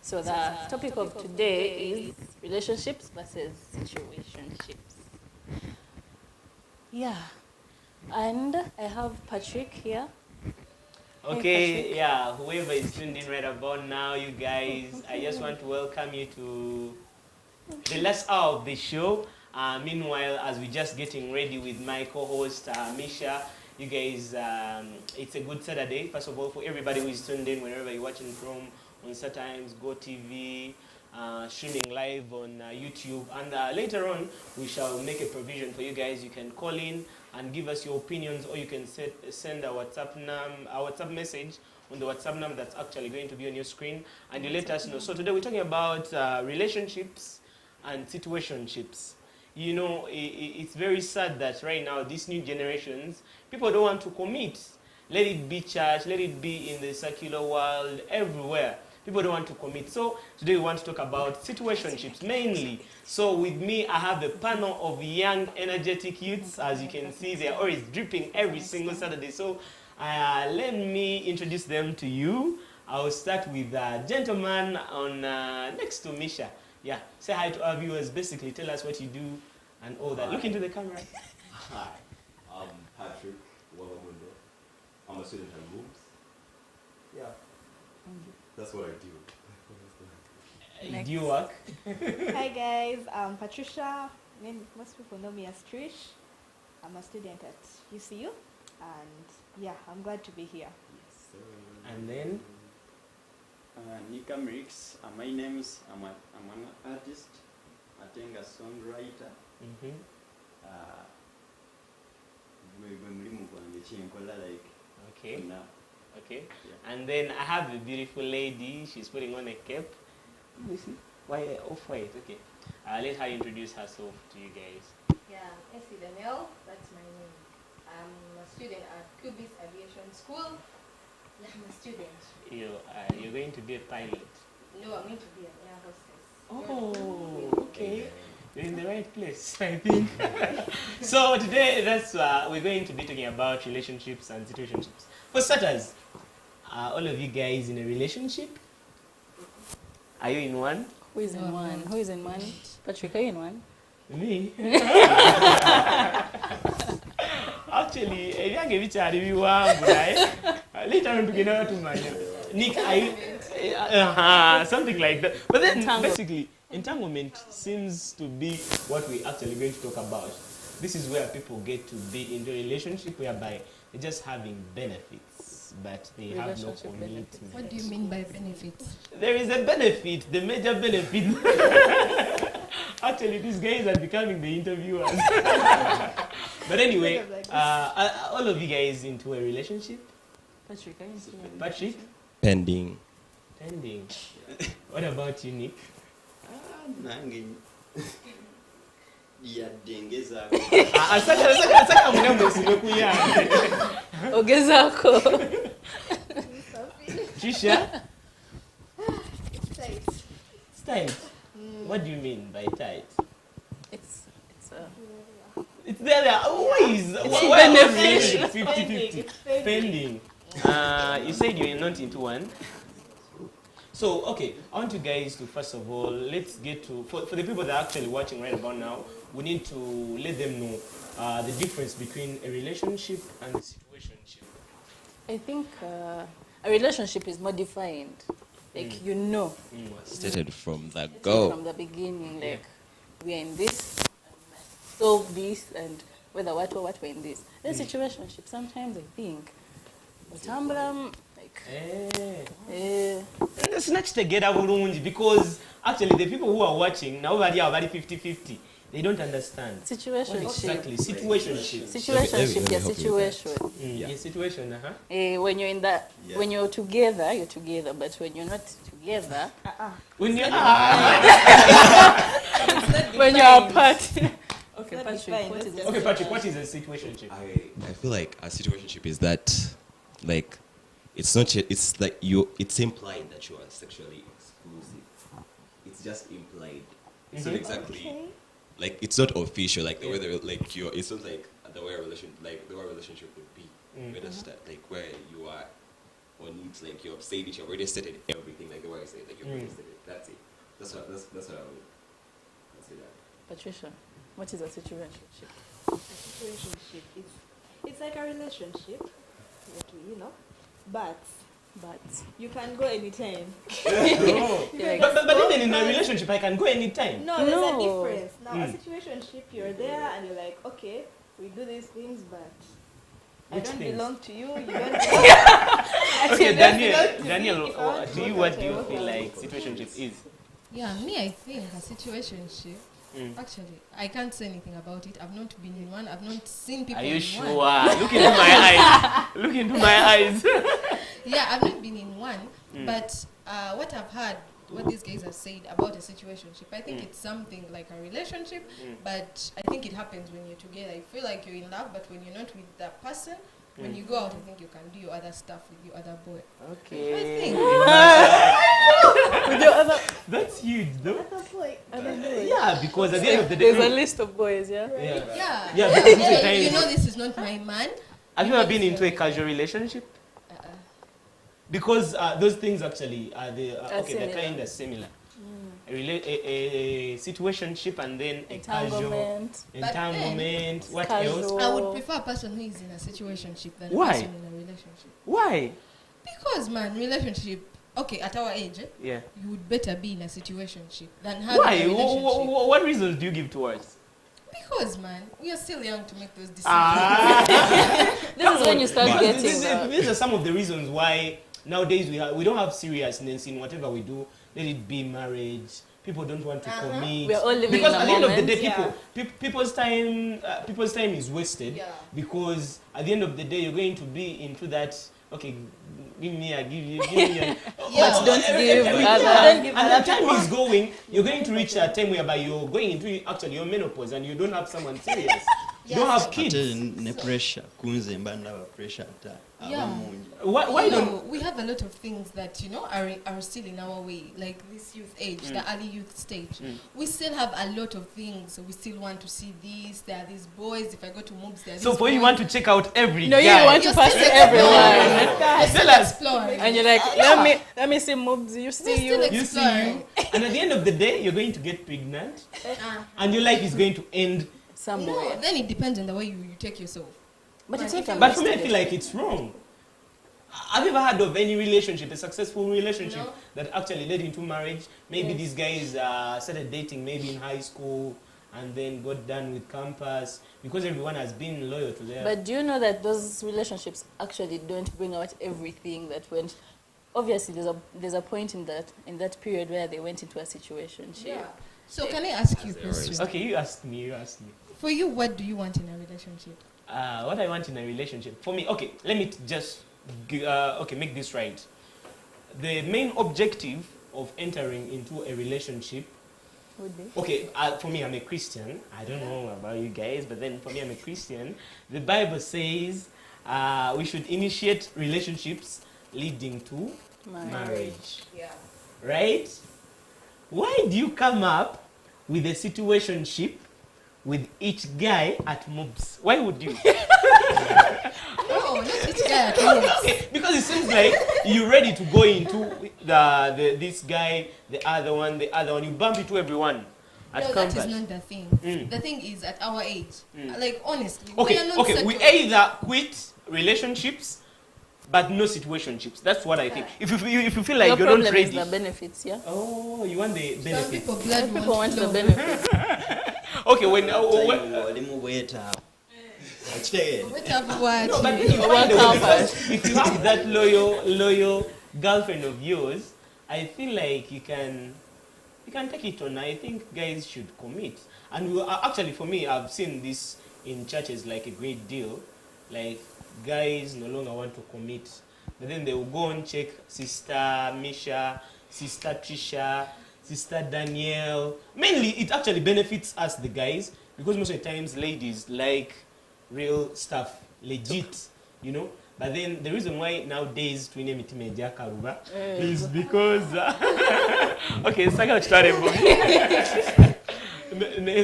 So the topic of today is relationships versus situationships. Yeah. And I have Patrick here. Okay, yeah, whoever is tuned in right about now, you guys, I just want to welcome you to the last hour of the show. Meanwhile, as we're just getting ready with my co-host, Misha, you guys, it's a good Saturday. First of all, for everybody who is tuned in, wherever you're watching from, on StarTimes, Go TV, streaming live on YouTube. And later on, we shall make a provision for you guys. You can call in and give us your opinions, or you can send a WhatsApp message on the WhatsApp number that's actually going to be on your screen, and you let us know. So today we're talking about relationships and situationships. You know, it's very sad that right now, these new generations, people don't want to commit. Let it be church, let it be in the secular world, everywhere. People don't want to commit. So today we want to talk about situationships mainly. So with me, I have a panel of young, energetic youths. As you can see, they're always dripping every single Saturday. So let me introduce them to you. I'll start with a gentleman on next to Misha. Yeah, say hi to our viewers. Basically, tell us what you do and all that. Look into the camera. Hi, I'm Patrick Walamundo. I'm a student at Booms. Yeah, that's what I do. Do you work? Hi guys, I'm Patricia. Most people know me as Trish. I'm a student at UCU, and yeah, I'm glad to be here. Yes, sir. And then? Nika Mrix, my name is, I'm an artist, I'm a songwriter. Mm-hmm. Okay. Now. Okay. Yeah. And then I have a beautiful lady. She's putting on a cape. Let me see. Why off-white? Okay. Let her introduce herself to you guys. Yeah, Essie Danielle, that's my name. I'm a student at Cubis Aviation School. Yeah, I'm a student. You're going to be a pilot. No, I'm going to be an air hostess. Oh, okay. You're in the right place, I think. So today, we're going to be talking about relationships and situationships. For starters, are all of you guys in a relationship? Are you in one? Who is in one? Who is in one? Patrick, are you in one? Me? Actually, ebyange bikyali biwanvu naye later on tugenda batumanya. Nick, are you, something like that. But then basically, entanglement seems to be what we're actually going to talk about. This is where people get to be in a relationship whereby they're just having benefits, but they have no commitment. What do you mean by benefits? There is a benefit, the major benefit. Actually, these guys are becoming the interviewers. But anyway, all of you guys into a relationship? Patrick, are you in one? Patrick? Pending. Pending. What about you, Nick? Nange yadengeza Asaka munamwesime kuyange. Ogezako. Trisha? Tight. It's tight. What do you mean by tight? It's It's there. Always. benefit. 50-50. Pending. You said you're not into one. So, okay, I want you guys to, first of all, let's get to, for the people that are actually watching right about now, we need to let them know the difference between a relationship and a situationship. I think a relationship is more defined. Like, you know. Stated from the It's go. from the beginning, like, we are in this, solve this, and whether what we're in this. Then situationship, sometimes I think, like, Let's not together bulungi, because actually the people who are watching, now are very 50-50. They don't understand. situationship. Exactly, situationship. Situationship, your Let me help you with situation. Your situation, When you're in that, when you're together, you're together. But when you're not together, When you when you're apart. Okay, not Patrick, defined, what is that's it? Okay, Patrick, what is a situationship? I feel like a situationship is that, like, it's not yet, it's like it's implied that you are sexually exclusive. It's just implied. It's not exactly like, it's not official, like the way it's not like the way a relationship would be. You understand? Like where you are on it, like you have said it, you have already stated everything, like the way I said, like you've already stated it. That's it. That's what I would consider. Patricia, what is a situationship? A situationship is it's like a relationship, but you can go anytime. But even in a relationship, I can go anytime. No, there's a No. difference. Now, a situationship, you're there and you're like, okay, we do these things, but I Which don't things? belong to you. You don't. Okay, Daniel, Daniel, if I want to what do you work feel out, like situationship is? Yeah, me, I think a situationship. Mm. Actually, I can't say anything about it. I've not been in one. I've not seen people Are you in sure? one. Look into my eyes. Look into my eyes. Yeah, I've not been in one. Mm. But what I've heard, what these guys have said about a situationship, I think it's something like a relationship, but I think it happens when you're together. You feel like you're in love, but when you're not with that person, when you go out, I think you can do your other stuff with your other boy. Okay. I think. With your other, That's huge, though. other boys. Yeah, because at the end of the day, There's a list of boys, yeah? yeah. Yeah. Yeah, because most of the You time, know this is not my man. have you ever been into a casual relationship? Uh-uh. Because those things actually are they're similar. kind of similar. A situationship and then a casual Entanglement. entanglement. What Casual. else? I would prefer a person who is in a situationship than Why? a person in a relationship. Why? Because, man, relationship, okay, at our age, Yeah. you would better be in a situationship than having Why? a relationship. What reasons do you give towards? Because, man, we are still young to make those decisions. This is when you start But getting These are some of the reasons why nowadays we don't have seriousness in whatever we do. Let it be marriage. People don't want to commit. We're all living because in a at the end of the moment, day, people's time is wasted. Yeah. Because at the end of the day, you're going to be into that. Okay, give me, I give you, give me. Yeah. don't give And the time is going. You're going to reach a time whereby you're going into actually your menopause and you don't have someone serious. You don't have kids. Ate ne pressure kunze mba ndaba pressure ata Yeah. abamungi. Why You don't? know, we have a lot of things that, you know, are still in our way, like this youth age, the early youth stage. We still have a lot of things. So we still want to see this. There are these boys. If I go to MOBS, there are So these for you boys. want to check out every No, guy. you want to You're pass still to everyone. You're still Tell us. exploring. And you're like, let me see moves. You We're see still you. You see exploring. you, and at the end of the day, you're going to get pregnant, and your life is going to end. Somewhere. No, then it depends on the way you take yourself. But it's But not if But for me, I feel like it's wrong. Have you ever heard of any relationship, a successful relationship No. that actually led into marriage? Maybe these guys started dating maybe in high school and then got done with campus because everyone has been loyal to them. But do you know that those relationships actually don't bring out everything that went? Obviously, there's a point in that period where they went into a situation. Yeah. So can I ask you a question? Okay, you ask me. For you, what do you want in a relationship? What I want in a relationship, for me, okay, let me just make this right. The main objective of entering into a relationship, Would be. okay, for me, I'm a Christian. I don't know about you guys, but then for me, I'm a Christian. The Bible says we should initiate relationships leading to marriage. Yeah. Right? Why do you come up with a situationship with each guy at MOBS? Why would you? Oh, not each guy at once. Because it seems like you're ready to go into this guy, the other one. You bump into everyone at No, that campus. is not the thing. Mm. The thing is, at our age, like honestly, Okay, we are not okay. We settled. either quit relationships, but no situationships. That's what I think. If you feel like Your you're not problem is ready. the benefits, yeah? Oh, you want the Some benefits. people blood People want the flow. benefits. Okay, when Oli mu bwetaavu. Okitegeera? What have what? no, but if you find a way, because if you have that loyal girlfriend of yours, I feel like you can take it on. I think guys should commit. And actually, for me, I've seen this in churches like a great deal. Like guys no longer want to commit, but then they will go and check Sister Misha, Sister Trisha, Sister Danielle. Mainly, it actually benefits us, the guys, because most of the times ladies like real stuff, legit, you know. But then the reason why nowadays twine mitime ja karuba is because okay, saka chitare mbo.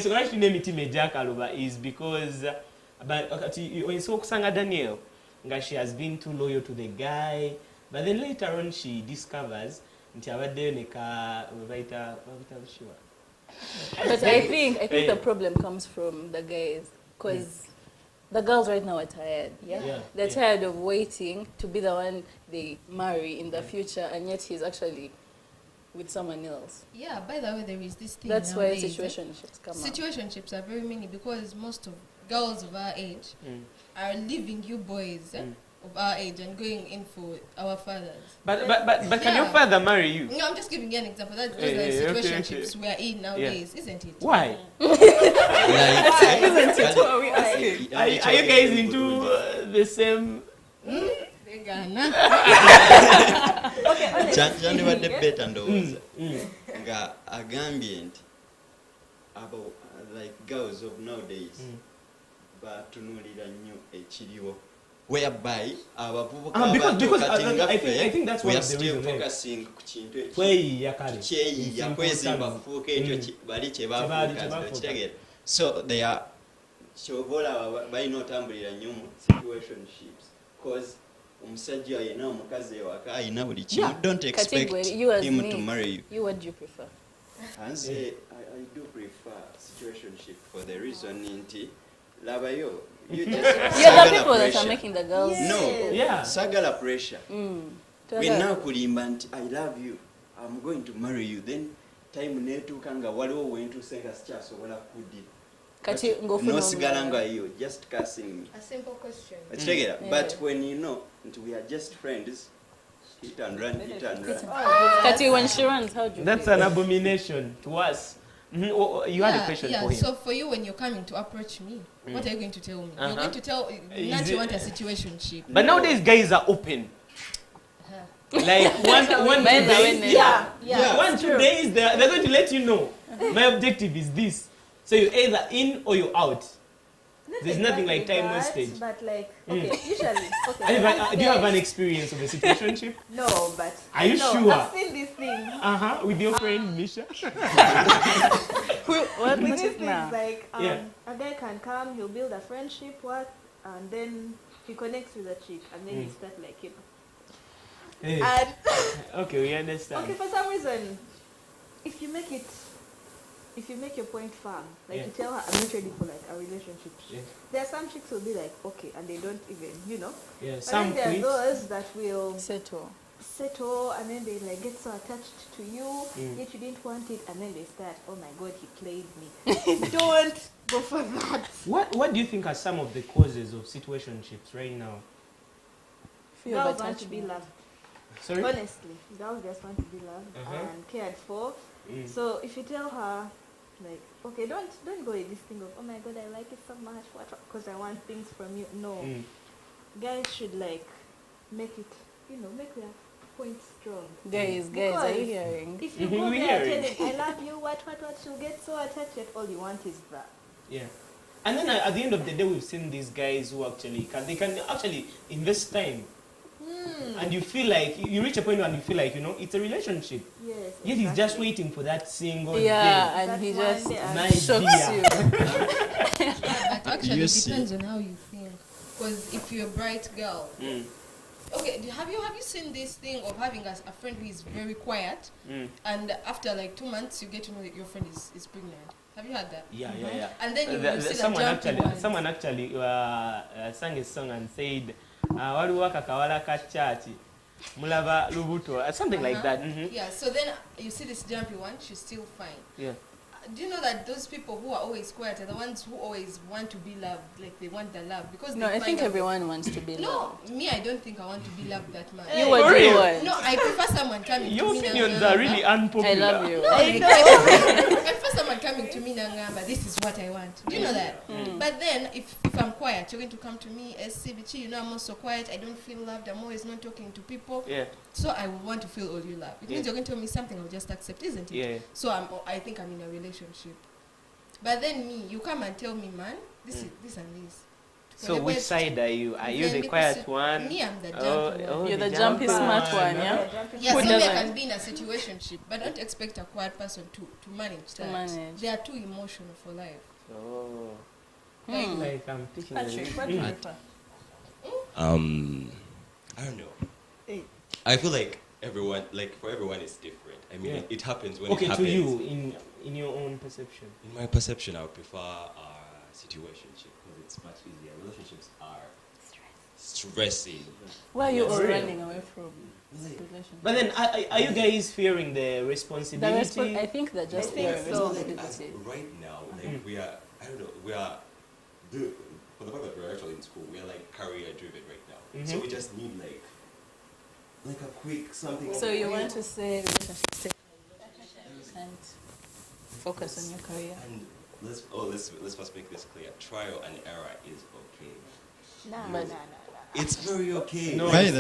So why twine mitime ja karuba is because but okay, when so kusanga Danielle, nga she has been too loyal to the guy, But then later on she discovers nti abaddeyo neka webaita sure. But I think the problem comes from the guys, because the girls right now are tired. They're tired of waiting to be the one they marry in the future, and yet he's actually with someone else. Yeah, by the way, there is this thing. That's why nowadays, situationships come up. Situationships are very many because most of girls of our age are leaving you boys of our age and going in for our fathers. But can your father marry you? No, I'm just giving you an example. Those are situationships we are in nowadays, isn't it? Why? Isn't it? What are we asking? Are you guys into the same? Kyandibadde better ndowooza nga agambye nti abo like girls of nowadays batunuulira nnyo ekiriwo whereby abavubuka I think that's one of the reasons. Focusing ku kintu Kyeyiya kwezimba kufuuka ekyo bali kye bafuuka. So they are kyobola balina otambulira nnyo mu situationships because omusajja ayina omukazi ewaka ayina buli kimu. Don't expect him to marry you. What do you prefer? I do prefer situationship for the reason nti labayo you just You're the people that are making the girls. No, sagala pressure. When now kulimba nti I love you, I'm going to marry you, then time netuuka nga waliwo wentuuse nga sikyasobola kuddi Kati ngofuna no sigala nga you just cursing me. A simple question. But when you know that we are just friends, hit and run. Kati, when she runs, how do you That's an abomination to us. You had a question for him. So for you, when you're coming to approach me, what are you going to tell me? You're going to tell not you want a situationship. But nowadays guys are open. Like one 2 days. 1-2 days they're going to let you know. My objective is this. So you're either in or you're out. There's nothing like time wasted. But like, okay, usually, Do you have an experience of a situationship? No, but are you sure? I've seen these things. With your friend Misha. With these things, like a guy can come, he'll build a friendship, and then he connects with a chick, and then he start like and okay, we understand. Okay, for some reason, if you make your point firm, like you tell her, I'm not ready for like a relationship. There are some chicks who will be like, okay, and they don't even, Yeah, but some then there are those that will settle, and then they like get so attached to you, yet you didn't want it, and then they start, oh my God, he played me. Don't go for that. What do you think are some of the causes of situationships right now? Girls want to be loved. Sorry? Honestly, girls just want to be loved and cared for. So if you tell her, like, okay, don't go with this thing of, oh my God, I like it so much, because I want things from you. No, guys should like make it, make their point strong. Guys, are you hearing? If you go there telling, I love you, what, she'll get so attached that all you want is that. Yeah. And then at the end of the day, we've seen these guys who actually can actually invest time. And you feel like, you reach a point when you feel like, it's a relationship. Yes. Yet he's just waiting for that single day. Yeah, and he just shocks you. But actually, it depends on how you think. Because if you're a bright girl, okay, have you seen this thing of having a friend who is very quiet, and after like 2 months you get to know that your friend is pregnant? Have you heard that? Yeah. And then you see someone actually sang a song and said, waliwo akawala ka church mulaba lubuto, something like that. Yeah, so then you see this jumpy one, she's still fine. Yeah. Do you know that those people who are always quiet are the ones who always want to be loved, like they want the love? Because I think everyone wants to be loved. No, me, I don't think I want to be loved that much. You want? No, I prefer someone coming to me. Your opinions are really unpopular. I love you. No, I prefer someone coming to me Nangamba, this is what I want. Do you know that? But then, if I'm quiet, you're going to come to me, SCBC, I'm also quiet, I don't feel loved, I'm always not talking to people. Yeah. So I want to feel all you love. It means you're going to tell me something, I'll just accept, isn't it? Yeah. So I think I'm in a relationship. But then you come and tell me, man, this and this. So which side are you? Are you the quiet one? Me, I'm the jumpy one. You're the jumpy smart one, yeah? Yeah, somebody can be in a situationship, but don't expect a quiet person to manage that. They are too emotional for life. Oh. Like I'm thinking. Patrick, what do you prefer? I don't know. Hey. I feel like for everyone it's different. I mean, it happens when it happens. Okay, to you, in your own perception. In my perception, I would prefer a situationship because it's much easier. Relationships are stressing. Where are you all running away from? But then, are you guys fearing the responsibility? I think that just responsibility. Right now, we are, I don't know, for the fact that we're actually in school, we are like career driven right now. So we just need like a quick something. So you want to say relationship and focus on your career. And let's first make this clear. Trial and error is okay. Nah. It's very okay. No, Let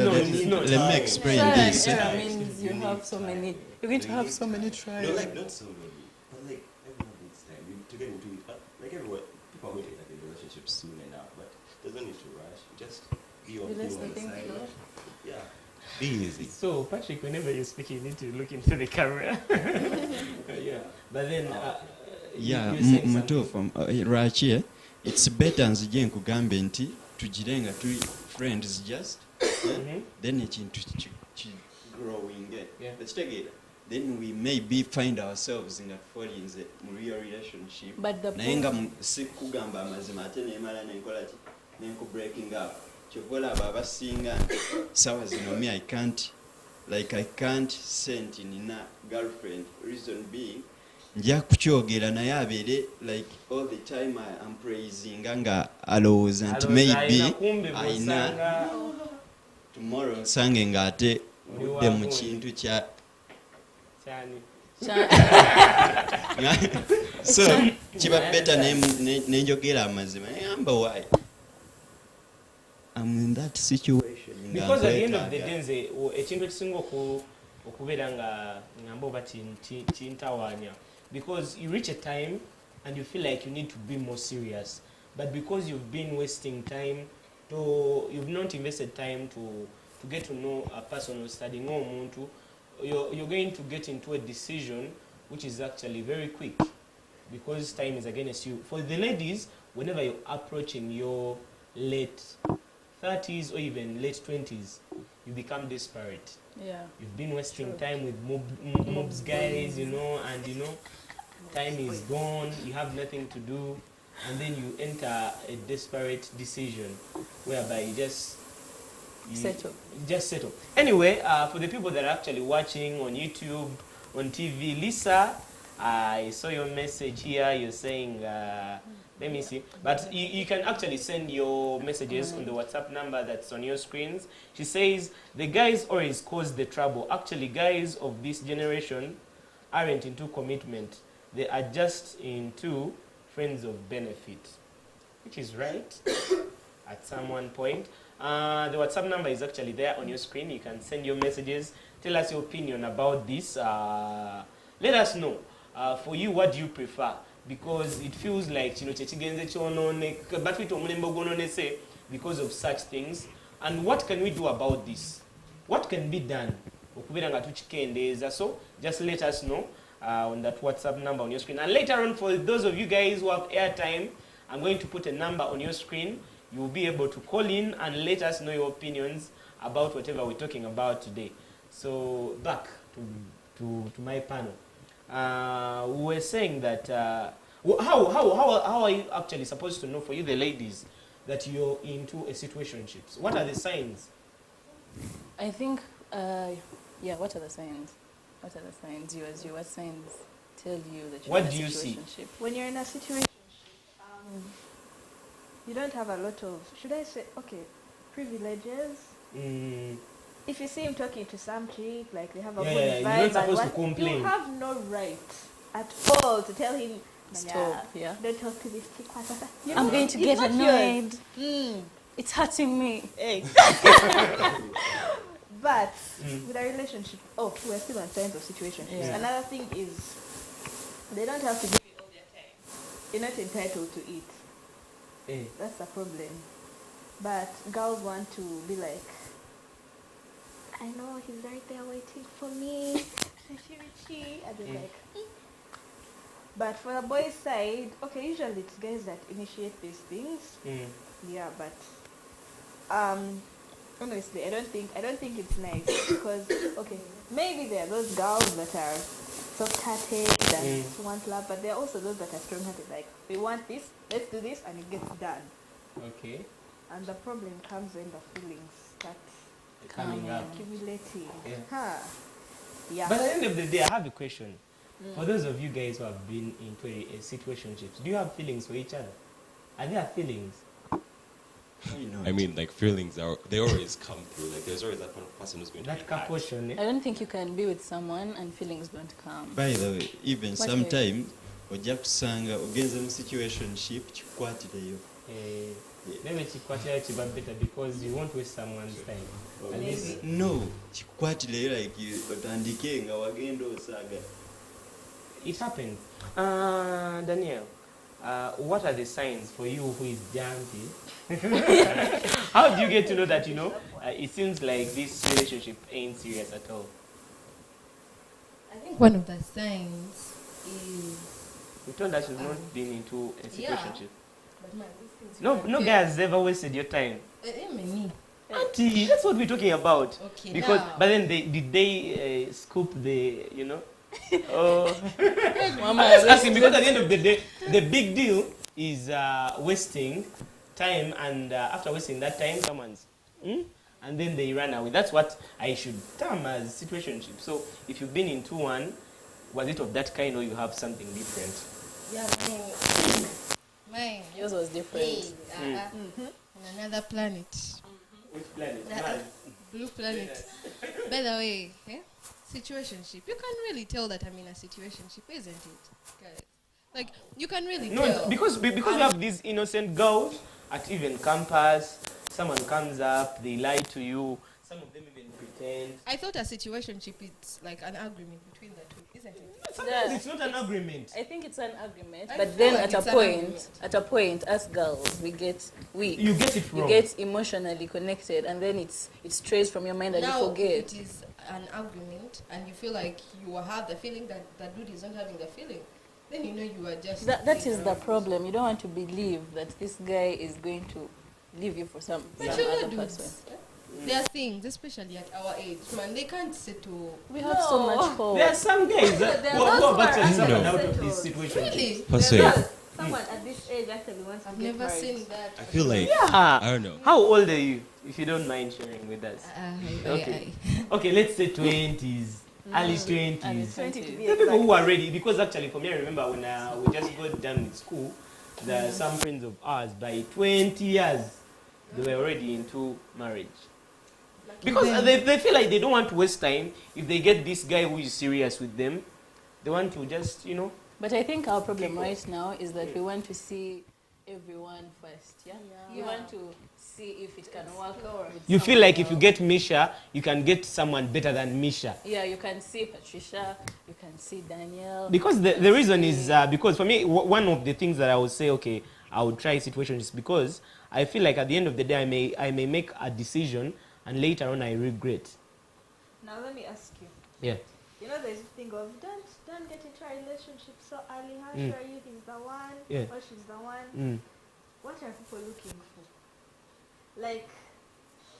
me explain this. this. Error means you have so many. You're going to have so many trials. No, like not so many, but like everyone needs time to get into it. But like everyone, people are going to get in relationships soon enough, but there's no need to rush. Just be on the side. Yeah, be easy. So Patrick, whenever you speak, you need to look into the camera. Yeah, but then. Mutuufu lwaki it's better nzije nkugambe nti tugire nga tuli friends just then ekintu growing then we maybe find ourselves in a fallinze mu real relationship naye nga si kugamba amazima ate nemala nenkola ki nenku breaking up kyovola abo abasinga sawa zino me I can't send in a girlfriend, reason being nja kukyogera naye abeere like all the time I am praising nga alowooza nti maybe ayina tomorrow nsange ng'ate udde mu kintu kya so kiba better nenjogera amazima ngamba why I'm in that situation because at the end of the day nze ekintu ekisinga okubeera nga ngamba oba kintawaanya. Because you reach a time and you feel like you need to be more serious, but because you've been wasting time, you've not invested time to get to know a person who's studying omuntu, you're going to get into a decision which is actually very quick because time is against you. For the ladies, whenever you're approaching your late 30s or even late 20s, you become desperate. Yeah. You've been wasting time with mobs guys, and time is gone, you have nothing to do, and then you enter a desperate decision whereby you just settle. Anyway, for the people that are actually watching on YouTube, on TV, Lisa, I saw your message here. You're saying, let me see. But you can actually send your messages on the WhatsApp number that's on your screens. She says, the guys always cause the trouble. Actually, guys of this generation aren't into commitment. They are just into friends of benefit. Which is right at some one point. The WhatsApp number is actually there on your screen. You can send your messages. Tell us your opinion about this. Let us know. For you, what do you prefer? Because it feels like because of such things. And what can we do about this? What can be done? So just let us know on that WhatsApp number on your screen. And later on, for those of you guys who have airtime, I'm going to put a number on your screen. You'll be able to call in and let us know your opinions about whatever we're talking about today. So back to my panel. We were saying that how are you actually supposed to know, for you the ladies, that you're into a situationship? What are the signs? I think what are the signs? What are the signs? What signs tell you that you're in a situationship? What do you see? When you're in a situationship, you don't have a lot of, should I say, privileges. If you see him talking to some chick, like they have a good vibe, you're not supposed to complain. You have no right at all to tell him, stop, don't talk to this chick. I'm going to get annoyed. It's hurting me. But with a relationship, we're still on signs of situations. Yeah. Another thing is, they don't have to give you all their time. You're not entitled to it. That's the problem. But girls want to be like, I know he's right there waiting for me. And they're like, But for the boys' side, usually it's guys that initiate these things. Yeah, but honestly, I don't think it's nice because okay, maybe there are those girls that are soft-hearted that want love, but there are also those that are strong-hearted. Like we want this, let's do this, and it gets done. Okay. And the problem comes when the feelings start Coming up. accumulating. Yeah. Huh. Yeah. But at the end of the day, I have a question. For those of you guys who have been into a situationships, do you have feelings for each other? Are there feelings? I mean, like feelings they always come through. Like there's always that one person who's going to That be hurt. question, I don't think you can be with someone and feelings don't come. By the way, even What sometimes ojja kusanga ogenze mu situationship kikwatireyo. Maybe chikwatira chiba better because you won't waste someone's time. Unless No, kikwatireyo like otandike nga wagenda osaaga. it happens. Daniel, what are the signs for you who is jumpy? How do you get to know that, it seems like this relationship ain't serious at all? I think one of the signs is... You told us you've not been into a situationship. But man, these things No guy has ever wasted your time. Me. Auntie, that's what we're talking about. Okay, Because, now. but then did they scoop the, Oh, Mama, I'm just asking because at the end of the day, the big deal is wasting time, and after wasting that time, someone's, and then they run away. That's what I should term as situationship. So if you've been into one, was it of that kind, or you have something different? Yeah, mine. yours was different. Hey, on another planet. Which planet? That- Blue planet. By the way, situationship. You can really tell that I'm in a situationship, isn't it, guys? Like you can really No, tell. because we have these innocent girls at even campus. Someone comes up, they lie to you. Some of them even pretend. I thought a situationship is like an agreement between the two, isn't it? Sometimes it's not an agreement. I think it's an agreement, I but feel then like it's an agreement. at a point, us girls, we get weak. You get it You wrong. get emotionally connected, and then it strays from your mind and Now you forget. it is an argument, and you feel like you have the feeling that that dude is not having the feeling. Then you know you are just. That is the problem. You don't want to believe that this guy is going to leave you for some But you know, other dudes, person. there are things, especially at our age, man, they can't settle. We have so much hope. There are some guys that There are who are those about to who are someone out of settled. this situation. Really? Persuade. Someone at this age actually wants to I've get never married. seen that. I feel like Yeah. I don't know. How old are you, if you don't mind sharing with us? Okay. Okay, let's say 20s, early 20s. 20 to be The people who exact. are ready, because actually for me, I remember when we just got done with school, there are some friends of ours, by 20 years, they were already into marriage. Because they feel like they don't want to waste time. If they get this guy who is serious with them, they want to just, But I think our problem right now is that we want to see everyone first. Yeah. We want to see if it can work or You feel like if you get Misha, you can get someone better than Misha. Yeah, you can see Patricia, you can see Danielle. Because the reason is because for me, one of the things that I would say, okay, I would try situation is because I feel like at the end of the day, I may make a decision and later on I regret. Now let me ask you. Yeah. You know, there's this thing of don't get into a relationship so early. How sure are you he's the one Yeah. or she's the one? Mm. What are people looking for? Like,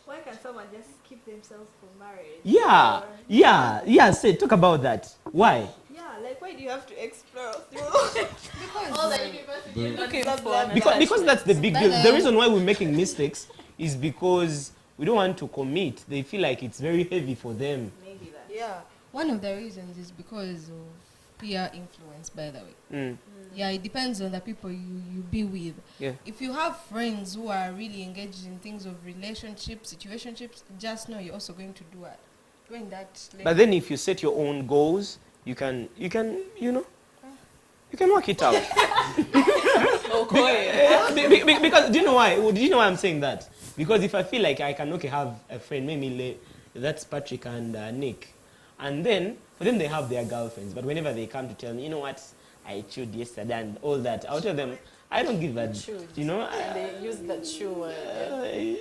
why can someone just keep themselves for marriage? Yeah, Or- yeah. Say, talk about that. Why? Yeah, like why do you have to explore? All the university. Looking Blah, for blah, another Because that's the big But, deal. The reason why we're making mistakes is because we don't want to commit. They feel like it's very heavy for them. Maybe that. Yeah. One of the reasons is because of peer influence, by the way. Mm. Yeah, it depends on the people you be with. Yeah. If you have friends who are really engaged in things of relationships, situationships, just know you're also going to do it. Going that But then if you set your own goals, you can work it out. Because do you know why? Do you know why I'm saying that? Because if I feel like I can have a friend, maybe that's Patrick and Nick, and then for them they have their girlfriends, but whenever they come to tell me, you know what, I chewed yesterday and all that, I'll tell them I don't give a, And they use that shoe word.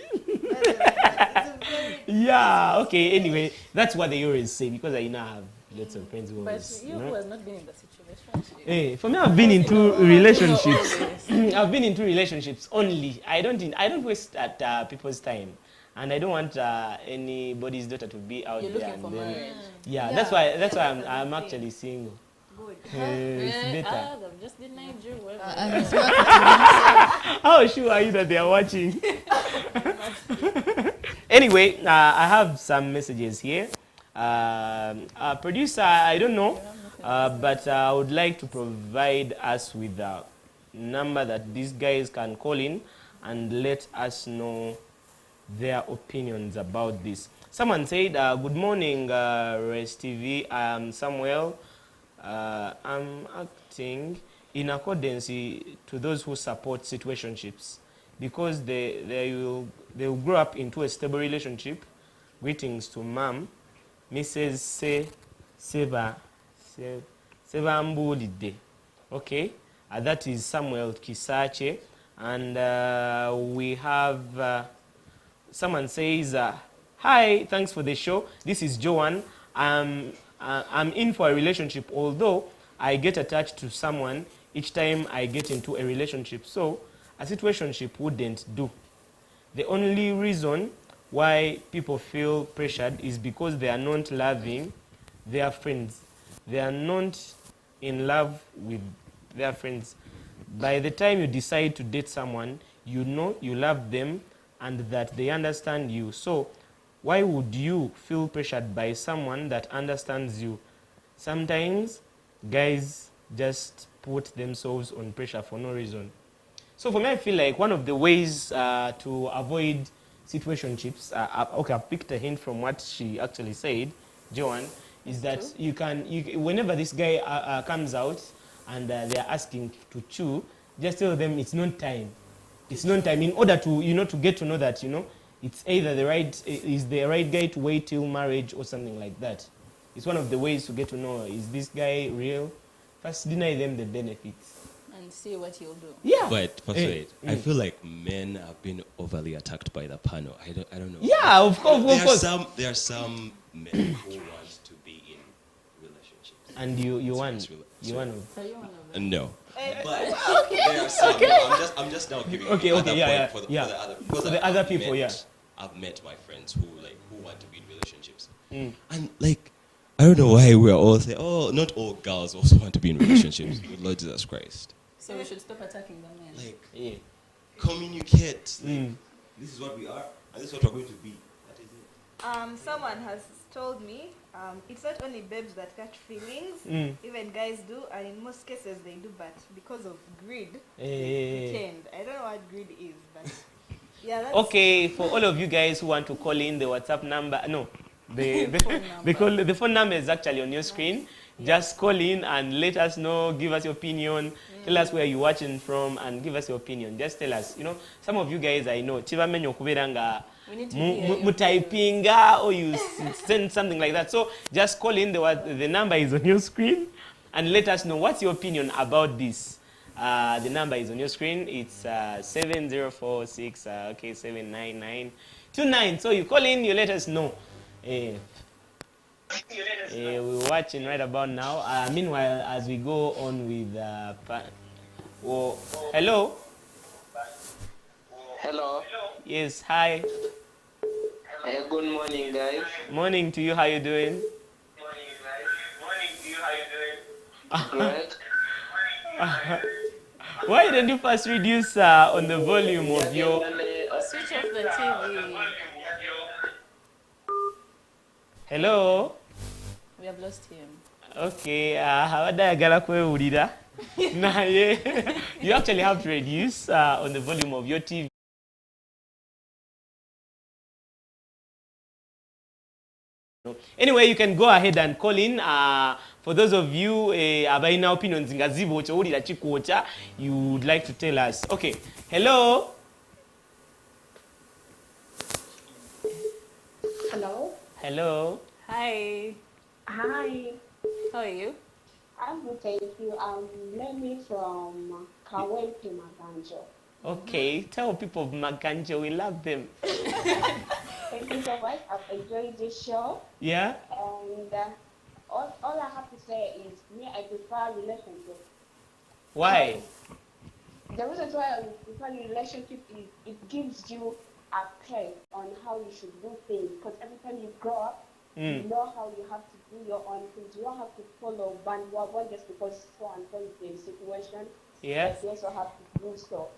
yeah, okay. Anyway, that's what they always say because I have lots of friends who But always, you who has not been in the situation. Hey, for me, I've been into relationships. I've been into relationships only. I don't waste at people's time. and I don't want anybody's daughter to be out You're there. looking for And then, marriage. yeah, Yeah. that's why That's I'm the thing. actually single. Good. It's better. I've just denied you. And he's marketing How sure are you that they are watching? Anyway, I have some messages here. Producer, I don't know, but I would like to provide us with a number that these guys can call in and let us know their opinions about this. Someone said, good morning, Res TV. I am Samuel. I'm acting in accordance to those who support situationships because they will grow up into a stable relationship. Greetings to Mom, Mrs. Seva Mbulide. Okay, that is Samuel Kisache, and we have someone says, "Hi, thanks for the show. This is Joanne. I'm in for a relationship, although I get attached to someone each time I get into a relationship. So a situationship wouldn't do. The only reason why people feel pressured is because they are not loving their friends. They are not in love with their friends. By the time you decide to date someone, you know you love them and that they understand you. So why would you feel pressured by someone that understands you? Sometimes guys just put themselves on pressure for no reason." So for me, I feel like one of the ways to avoid situationships, okay, I've picked a hint from what she actually said, Joanne, is that whenever this guy comes out and they're asking to chew, just tell them it's not time. It's not time, in order to, to get to know that, it's either is the right guy to wait till marriage or something like that. It's one of the ways to get to know, is this guy real? First, deny them the benefits. And see what he'll do. Yeah. But wait, I feel like men have been overly attacked by the panel. I don't know. Yeah, of course. There are some men who want to be in relationships. And you want So- one of. Are you one of them? No. But there are some. No, I'm just now giving Okay, the other yeah, point yeah, for the the other other people, yeah. I've met my friends who want to be in relationships, and I don't know why we're all saying, oh, not all girls also want to be in relationships. Good Lord Jesus Christ. So we should stop attacking the men. Yeah. Communicate. This is what we are, and this is what we're going to be. That is it. Someone has told me it's not only babes that catch feelings, even guys do, and in most cases they do, but because of greed, they pretend. I don't know what greed is, but yeah, that's Okay, for all of you guys who want to call in, the WhatsApp number, no, the phone number is actually on your screen. Just call in and let us know, give us your opinion, tell us where you're watching from, and give us your opinion. Just tell us. Some of you guys I know, We need to hear your typinga or you send something like that. So just call in, the number is on your screen, and let us know what's your opinion about this. The number is on your screen. It's 7046 79929. So you call in, you let us know. We're watching right about now. Meanwhile, as we go on with hello. Hello. Yes, hi. Good morning, guys. Morning to you. How you doing? Great. Why don't you first reduce on the volume of your... Switch off the TV. Hello? We have lost him. Okay, hawadayagala kwewulira. Naye, you actually have to reduce on the volume of your TV. Anyway, you can go ahead and call in. For those of you abaina opinions nga ziboocha owulira kikwocha, you would like to tell us. Okay, hello? Hello. Hello? Hi. Hi. How are you? I'm good, thank you. I'm Lenny from Kawempe, Maganjo. Okay, tell people of Maganjo, we love them. Thank you so much. I've enjoyed this show. Yeah? And all I have to say is, me, I prefer relationship. Why? The reason why I prefer relationship is it gives you a pace on how you should do things. Because every time you grow up, you know how you have to do your own things. You don't have to follow one just because so and so is in situation. Yes. But you also have to do so.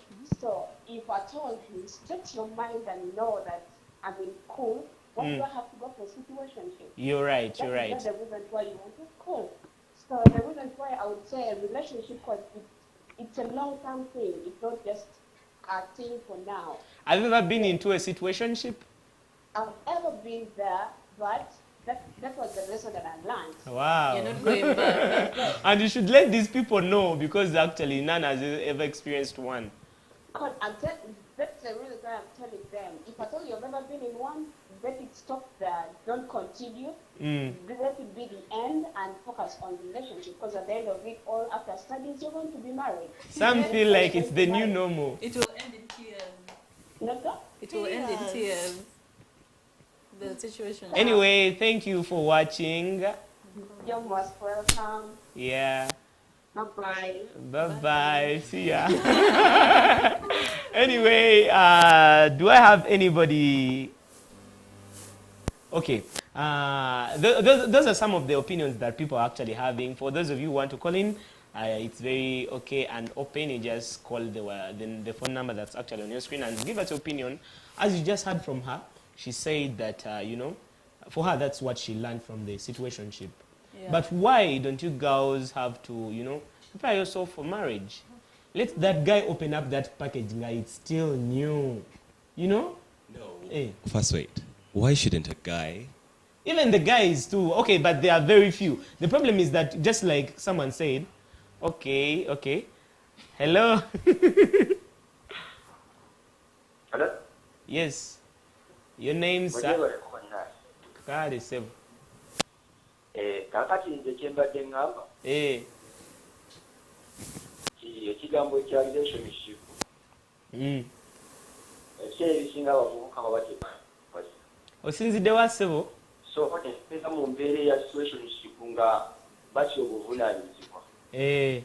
So if at all you set your mind and know that I mean cool, why do I have to go for a situationship? You're right. That You're right. That's the reason why you want to cool. So the reason why I would say a relationship, because it's a long-term thing. It's not just a thing for now. Have you ever been into a situationship? I've ever been there, but that was the lesson that I learned. Wow. You're not going back. And you should let these people know, because actually none has ever experienced one. Because that's the reason why I'm telling them. If at all you've ever been in one, let it stop there. Don't continue. Let it be the end and focus on the relationship. Because at the end of it all, after studies, you're going to be married. Some feel like it's the new normal. It will end in tears. Not that? It will end in tears. The situation. Anyway, thank you for watching. You're most welcome. Yeah. Bye-bye. Bye-bye. See ya. Anyway, do I have anybody? Okay. Those are some of the opinions that people are actually having. For those of you who want to call in, it's very okay and open. You just call the phone number that's actually on your screen and give us your opinion. As you just heard from her, she said that, you know, for her, that's what she learned from the situationship. Yeah. But why don't you girls have to, you know, prepare yourself for marriage? Let that guy open up that package, guy. It's still new. You know? No. Hey. First, wait. Why shouldn't a guy? Even the guys too. Okay, but there are very few. The problem is that, just like someone said, okay. Hello? Hello? Yes. Your name, sir? God is safe. Kakati nze kyembadde ngamba ekigambo ekya relationship ebiseera ebisinga abavubuka baba tebamanyi. Osinzidde wa ssebo? So nebeera mu mbeera eya situationship nga batya obuvunaanyizibwa naye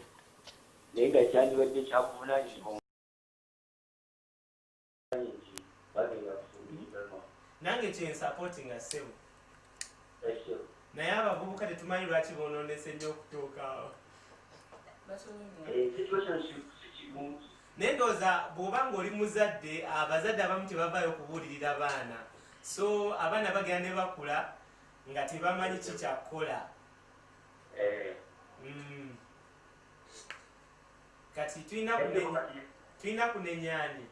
nga kyandibadde kyakuvunaanyizibwa bagenda kufumbiriganwa. Nange kyensupportinga ssebo. Naye abavubuka tetumanyi lwaki bonoonese nnyo okutuuka awo. Naye ndowooza bw'oba ng'oli muzadde, abazadde abamu tebavaayo kubuulirira baana. So abaana bagenda ne bakula nga tebamanyi ki kyakukola. Kati tulina kunenyaani.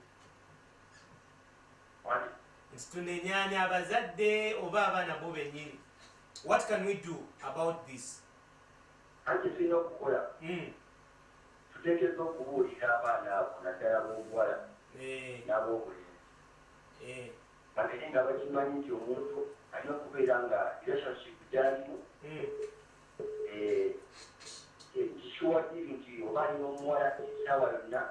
Nti tunenyaani abazadde oba abaana bo bennyini. What can we do about this? Anti tulina okukola tuteekeddwa okubuulira abaana abo naddala b'obuwala n'ab'obulenzi bagende nga bakimanyi nti omuntu alina okubeera nga relationship gyalimu kishuwadiri nti oba alina omuwala essaawa yonna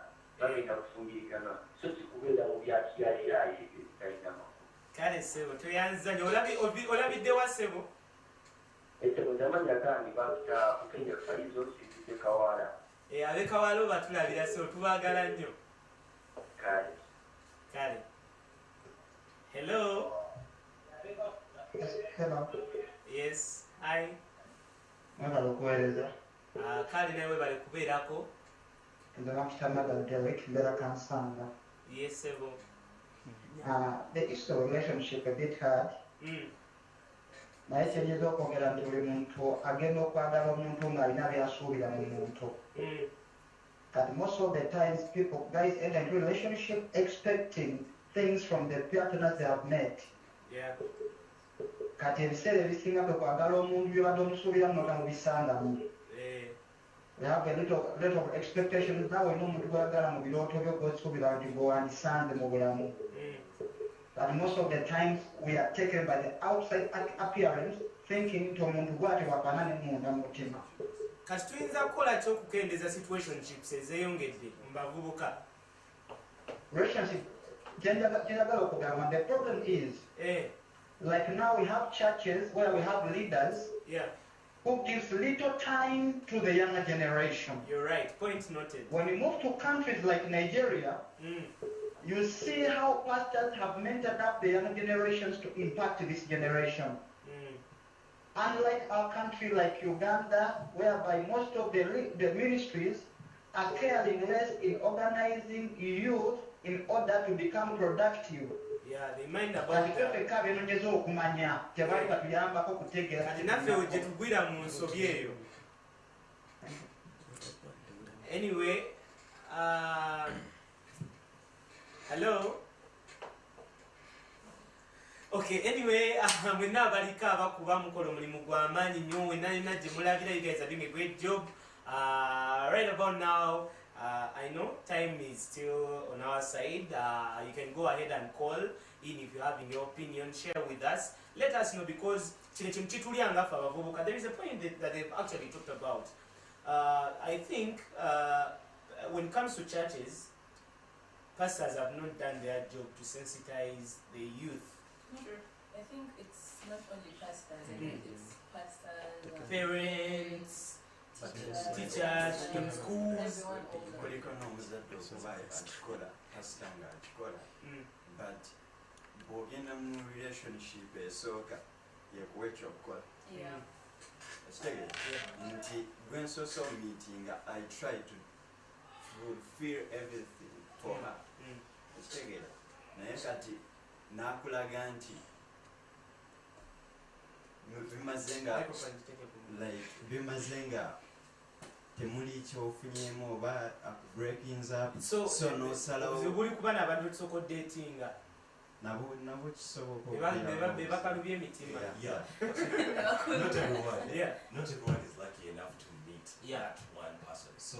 bagenda kufumbiriganwa so sikubeera mu byakyalirayo ebyo bitalina makulu. Kale ssebo toyanzanya. Olabidde wa ssebo? Ekyo ndamanya kandi bakuta Kenya Faizo Sisi Kawala. Abekawala batulabira ssebo tubaagala nnyo. Kale. Hello? Hello. Yes. Hi. Mwagala okuweereza. Kale nawe bale kubeerako. Nze bakitamaga Derek mbeera Kansanga. Yes, ssebo. The issue of relationship a bit hard. Naye kyeyinza okwogera nti buli muntu agenda okwagala omuntu ng'alina byasuubira mu muntu. But most of the times guys enter into relationship expecting things from the partners they have met. Yeah. Kati ebiseera ebisinga bwe kwagala omuntu byobadde omusuubiramu notamubisangamu. We have a lot of expectations. Nawe n'omuntu gwagala mu birooto byo gw'osuubira nti gwewandisanze mu bulamu. But most of the times we are taken by the outside appearance, thinking to omuntu gwate wapana ne munda mutima. Kati tuyinza kukola ki okukendeeza situationships ezeeyongedde mu bavubuka? Relationship, gyenjagala okugamba, the problem is, like now we have churches where we have leaders who gives little time to the younger generation. You're right, point noted. When you move to countries like Nigeria, You see how pastors have mentored up the young generations to impact this generation. Unlike our country like Uganda, whereby most of the ministries are caring less in organizing youth in order to become productive. Yeah, they mind about that. Anyway, hello. Okay, anyway, we're now about to cover Kubamuko Mugwamani, you guys are doing a great job. Right about now, I know time is still on our side. You can go ahead and call in if you have your opinion, share with us. Let us know, because there is a point that they've actually talked about. I think when it comes to churches, pastors have not done their job to sensitize the youth. Sure. I think it's not only pastors, I think it's pastors, parents, teachers in schools. But bwogenda mu relationship esooka yekuwa ekyokukola nti when social meeting I try to fulfill everything for her ekitegeera naye kati nakulaga nti bimaze nga temuli kyofunyemu oba breakings up so nosalawo buli kubana abantu tusoko datinga nabo kisoboka bebakalubya emitima. Not everyone is lucky enough to meet that one person. So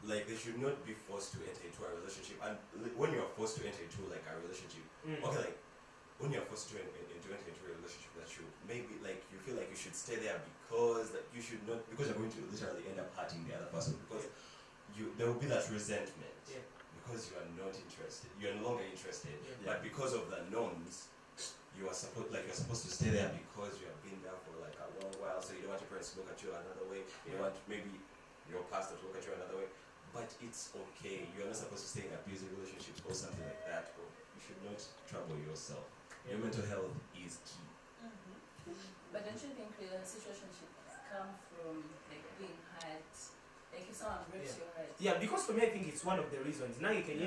like they should not be forced to enter into a relationship. And when you are forced to enter into like a relationship, okay, like when you are forced to enter into a relationship that you maybe like you feel like you should stay there because like you should not, because you're going to literally end up hurting the other person, because there will be that resentment because you are not interested, you are no longer interested, but because of the norms, you're supposed to stay there because you have been there for like a long while, so you don't want your parents to look at you another way, you don't want maybe your pastor to look at you another way. But it's okay. You're not supposed to stay in abusive relationships or something like that. Or you should not trouble yourself. Your mental health is key. But don't you think situationships come from like being hurt? Like if someone breaks your heart. Yeah, because for me I think it's one of the reasons. Now you can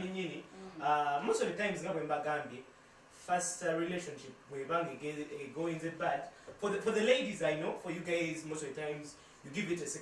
most of the times in Bagambi, first relationship where you go in the bad. For the ladies I know, for you guys most of the times you give it a second